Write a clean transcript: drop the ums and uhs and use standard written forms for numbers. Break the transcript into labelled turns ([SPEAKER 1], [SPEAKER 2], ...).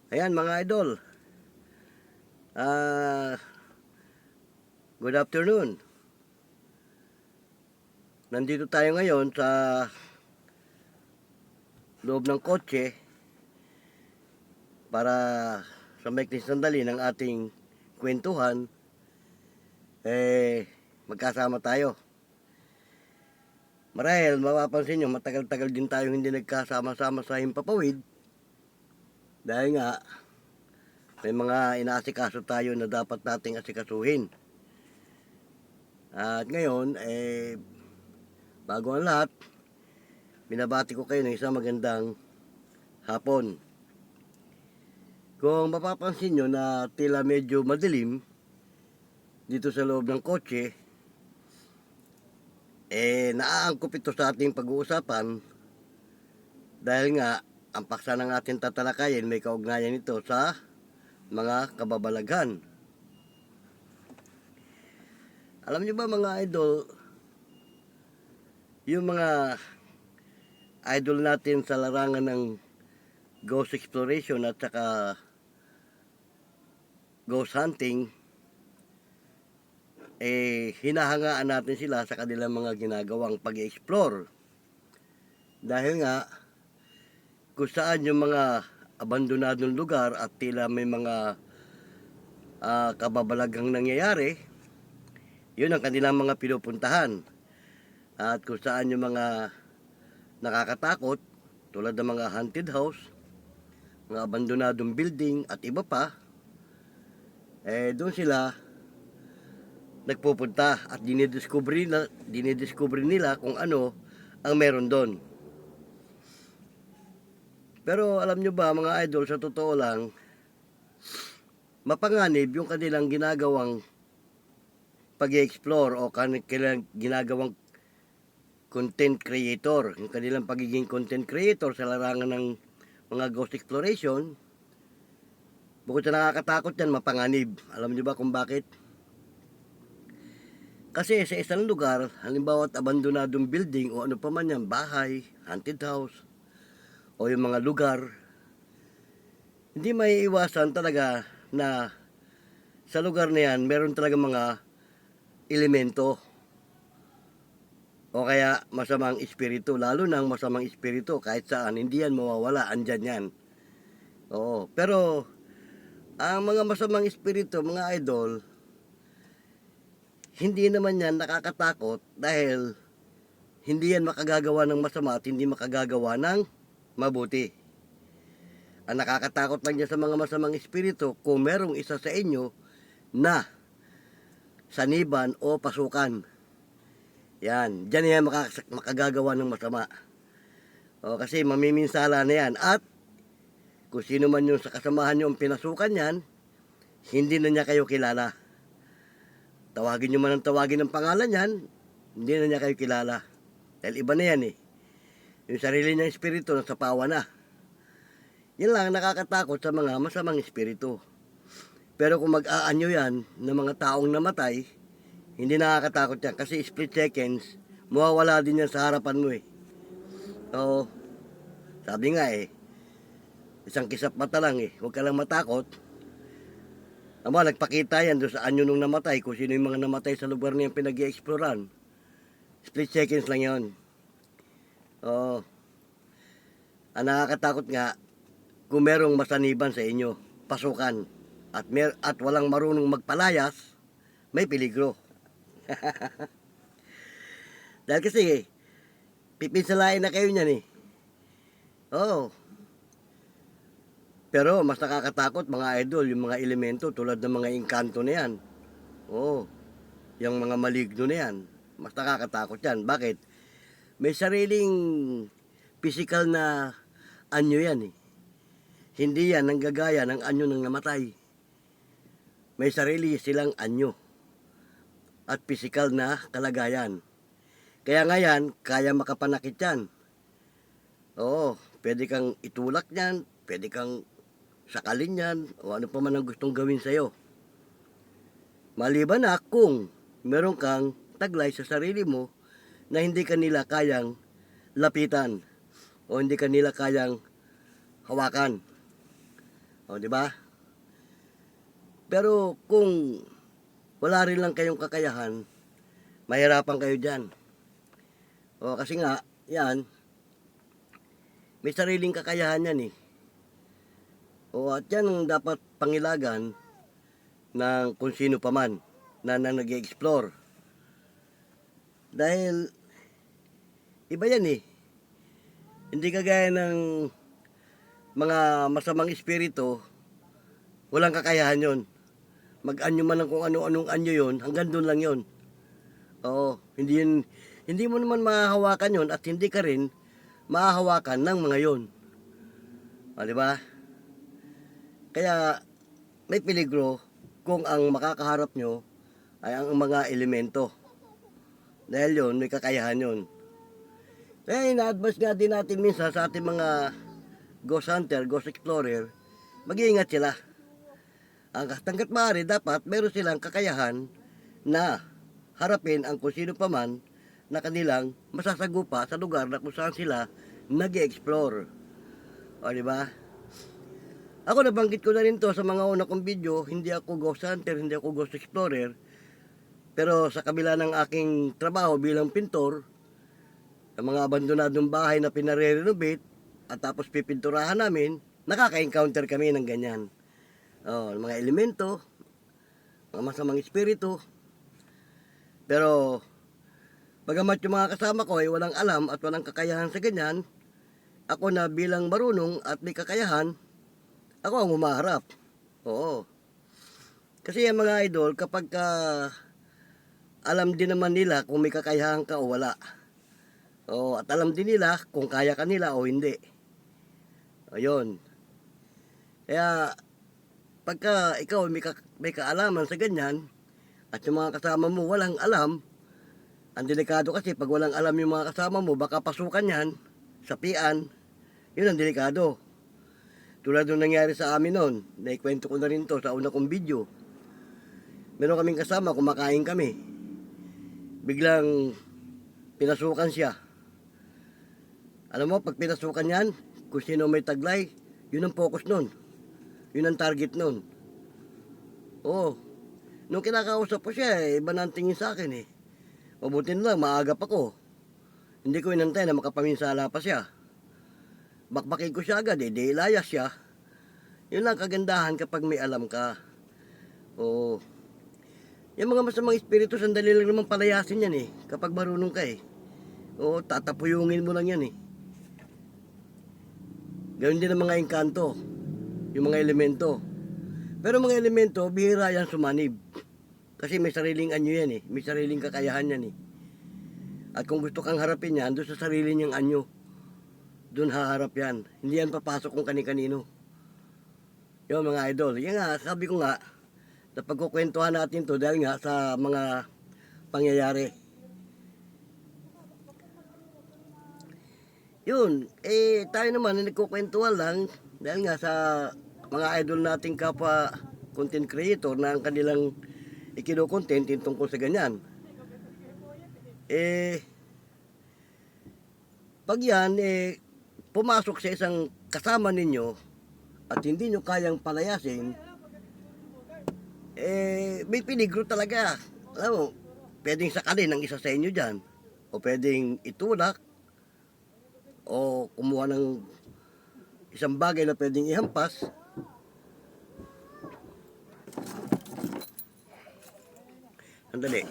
[SPEAKER 1] Ayan mga idol, ah good afternoon. Nandito tayo ngayon sa loob ng kotse para sa maikling sandali ng ating kwentuhan, magkasama tayo. Marahil mapapansin nyo, matagal-tagal din tayo hindi nagkasama-sama sa Himpapawid dahil nga may mga inaasikaso tayo na dapat nating asikasuhin. At ngayon, bago ang lahat, binabati ko kayo ng isang magandang hapon. Kung mapapansin nyo na tila medyo madilim dito sa loob ng kotse, naaangkop ito sa ating pag-uusapan dahil nga ang paksa ng ating tatalakayin may kaugnayan ito sa mga kababalaghan. Alam nyo ba mga idol, yung mga idol natin sa larangan ng ghost exploration at saka ghost hunting, hinahangaan natin sila sa kanilang mga ginagawang pag-explore. Dahil nga, kung saan yung mga abandonadong lugar at tila may mga kababalaghang nangyayari, yun ang kanilang mga pinupuntahan. At kung saan yung mga nakakatakot, tulad ng mga haunted house, mga abandonadong building at iba pa, doon sila nagpupunta at dinidiscover nila kung ano ang meron doon. Pero alam nyo ba mga idol, sa totoo lang, mapanganib yung kanilang ginagawang pag-explore o kanilang ginagawang content creator. Yung kanilang pagiging content creator sa larangan ng mga ghost exploration, bukod sa nakakatakot yan, mapanganib. Alam nyo ba kung bakit? Kasi sa isang lugar, halimbawa at abandonadong building o ano pa man yan, bahay, haunted house, o yung mga lugar, hindi maiiwasan talaga na sa lugar na yan, meron talaga mga elemento o kaya masamang espiritu, lalo ng masamang espiritu kahit saan, hindi yan mawawala, andyan yan. Oo, pero ang mga masamang espiritu, mga idol, hindi naman yan nakakatakot dahil hindi yan makagagawa ng masama at hindi makagagawa ng mabuti. Ang nakakatakot lang yan sa mga masamang espiritu kung merong isa sa inyo na saniban o pasukan. Yan, dyan yan makagagawa ng masama. O, kasi mamiminsala na yan. At kung sino man yung sa kasamahan nyo ang pinasukan yan, hindi na niya kayo kilala. Tawagin nyo man ang tawagin ng pangalan yan, hindi na niya kayo kilala. Dahil iba na yan eh. Yung sarili niyang espiritu nasa pawa na. Yan lang nakakatakot sa mga masamang espiritu. Pero kung mag-aanyo yan ng mga taong namatay, hindi nakakatakot yan kasi split seconds, mawawala din yan sa harapan mo eh. So, sabi nga eh, isang kisap mata lang eh, huwag ka lang matakot. Ama, nagpakita yan doon sa anyo nung namatay, kung sino yung mga namatay sa lugar niyang pinag-i-exploran. Split seconds lang yon. Oo. Ang nakakatakot nga, kung merong masaniban sa inyo, pasukan, at walang marunong magpalayas, may peligro. Dahil kasi, pipinsalain na kayo niyan eh. Oo. Pero mas nakakatakot mga idol, yung mga elemento tulad ng mga engkanto na yan. Oo. Yung mga maligno na yan. Mas nakakatakot yan. Bakit? May sariling physical na anyo yan eh. Hindi yan nanggagaya ng anyo ng namatay. May sarili silang anyo at physical na kalagayan. Kaya nga yan, kaya makapanakit yan. Oo, pwede kang itulak yan, pwede kang sakalin yan, o ano pa man ang gustong gawin sa'yo. Maliban na kung meron kang taglay sa sarili mo na hindi kanila kayang lapitan o hindi kanila kayang hawakan. O, di ba? Pero kung wala rin lang kayong kakayahan, mahirapan kayo dyan. O, kasi nga, yan, may sariling kakayahan yan eh. O, at yan ang dapat pangilagan ng kung sino pa man na nag-explore. Dahil, iba yan eh. Hindi kagaya ng mga masamang espiritu, walang kakayahan yon. Mag-anyo man lang kung ano-anong anyo yon, hanggang doon lang yon. Oo, hindi mo naman mahahawakan yon at hindi ka rin mahahawakan ng mga yon. O, di ba? Kaya may peligro kung ang makakaharap nyo ay ang mga elemento. Dahil yon, may kakayahan yon. Kaya ina-advise nga din natin minsan sa ating mga ghost hunter, ghost explorer, mag-iingat sila. Hanggat maaari, dapat meron silang kakayahan na harapin ang kung sino pa man na kanilang masasagupa sa lugar na kung saan sila nag-explore. O, di ba? Ako nabanggit ko na rin to sa mga una kong video, hindi ako ghost hunter, hindi ako ghost explorer. Pero sa kabila ng aking trabaho bilang pintor, ang mga abandonadong bahay na pinare-renovate at tapos pipinturahan namin, nakaka-encounter kami ng ganyan. Mga elemento, mga masamang espiritu. Pero, bagamat yung mga kasama ko ay walang alam at walang kakayahan sa ganyan, ako na bilang marunong at may kakayahan, ako ang humaharap. Oo. Kasi yung mga idol, kapag alam din naman nila kung may kakayahan ka o wala. Oo, at alam din nila kung kaya ka nila o hindi. Ayun. Kaya, pagka ikaw may kaalaman sa ganyan, at yung mga kasama mo walang alam, ang delikado kasi pag walang alam yung mga kasama mo, baka pasukan yan, sapian, yun ang delikado. Tulad nung nangyari sa amin noon, naikwento ko na rin to sa una kong video. Meron kaming kasama, kumakain kami. Biglang pinasukan siya. Alam mo, pag pinasukan yan, kung sino may taglay, yun ang focus nun. Yun ang target nun. Oo. Nung kinakausap ko siya, iba na ang tingin sa akin eh. Mabuti na lang, maagap ako. Hindi ko inantay na makapaminsala pa siya. Bakbakin ko siya agad eh, di ilayas siya. Yun lang kagandahan kapag may alam ka. Oo. Yung mga masamang espiritu, sandali lang naman palayasin yan eh, kapag marunong ka eh. Oo, tatapuyungin mo lang yan eh. Gawin din ang mga engkanto, yung mga elemento. Pero mga elemento, bihira yan sumanib. Kasi may sariling anyo yan eh, may sariling kakayahan yan eh. At kung gusto kang harapin yan, doon sa sarili niyang anyo, doon haharap yan. Hindi yan papasok kung kani-kanino. Yung mga idol, yan nga, sabi ko nga, na pagkukwentuhan natin to dahil nga sa mga pangyayari. Yun, tayo naman na nagkukwentuhan lang dahil nga sa mga idol nating kapwa content creator na ang kanilang ikino-content tungkol sa ganyan. Pag yan, pumasok sa isang kasama ninyo at hindi nyo kayang palayasin, may peligro talaga. Alam mo, pwedeng sakalin ang isa sa inyo dyan, o pwedeng itulak, o kumuha ng isang bagay na pwedeng ihampas. Sandali.